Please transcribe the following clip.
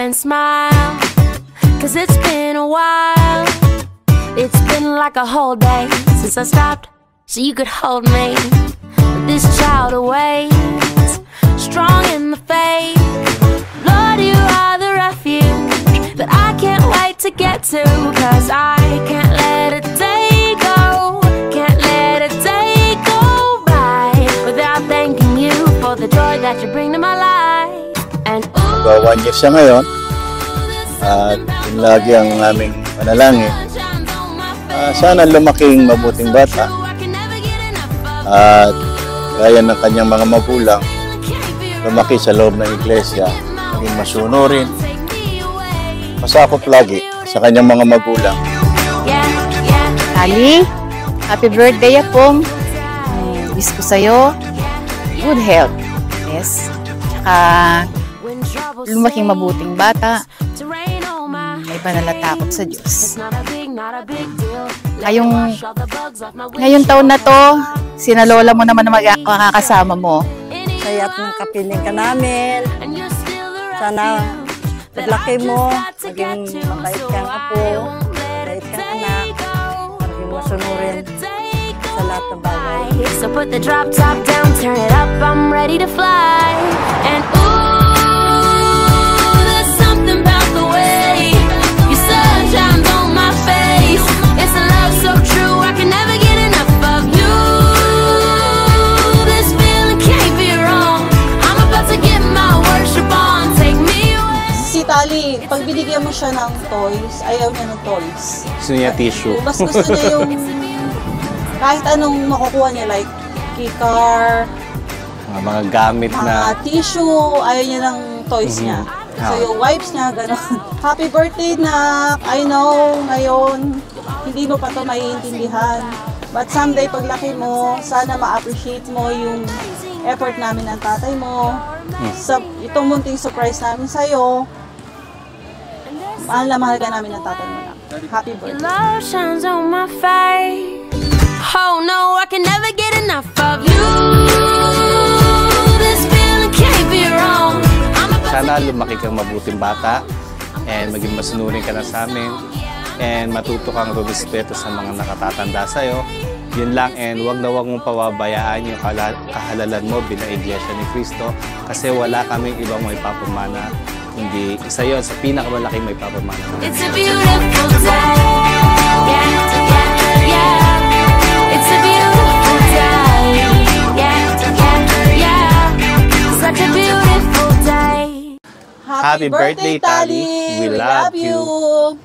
and smile, 'cause it's been a while. It's been like a whole day since I stopped so you could hold me. But this child awaits, strong in the faith. Lord, you are the refuge that I can't wait to get to, 'cause I can't let a day go, can't let a day go by without thanking you for the joy that you bring to my life. And ooh, 1 year siya ngayon, at yun lagi ang aming panalangin. Sana lumaking mabuting bata at gaya ng kanyang mga magulang, lumaki sa loob ng iglesia, maging masunurin, masakop lagi sa kanyang mga magulang. Ali, happy birthday Apong. Wish ko sa'yo good health. Yes. Tsaka lumaking mabuting bata. May panalatakot sa Diyos. Ngayong taon na to, sinalola mo naman na makakasama mo. Kaya't ng kapiling ka namin. Sana paglaki mo, maging mabait kang apo, mabait kang anak, maging masunurin sa lahat ng bagay. So put the drop top down, turn it up, I'm ready to fly. And ooh, there's something about the way your sun shines on my face. It's a love so true, I can never get enough of you. This feeling can't be wrong. I'm about to get my worship on. Take me away. Si Tali, pag binigyan mo siya ng toys, ayaw niya ng toys. Gusto niya tissue. Mas gusto niya yung kahit anong makukuha niya, like keycar, mga gamit na mga tissue, ayaw niya ng toys niya. So yung wipes niya, gano'n. Happy birthday, Nak! I know, ngayon, hindi mo pa ito maiintindihan. But someday, paglaki mo, sana ma-appreciate mo yung effort namin ng tatay mo. Sa itong munting surprise namin sa'yo, mahal na mahal ka namin ng tatay mo, Nak. Happy birthday. Love shines on my face. Oh no, I can never get enough of you. This feeling can't be wrong. Sana lumaki kang mabuting bata and maging masunurin ka na sa amin and matuto kang rumispeto sa mga nakatatanda sa'yo. Yun lang, and wag na wag mong pawabayaan yung kahalalan mo bilang Iglesia ni Cristo kasi wala kaming ibang may papamana. Hindi isa yun sa pinakamalaking may papamana. It's a beautiful day. It's a beautiful day. Such a beautiful day. Happy birthday, Tali! We love you!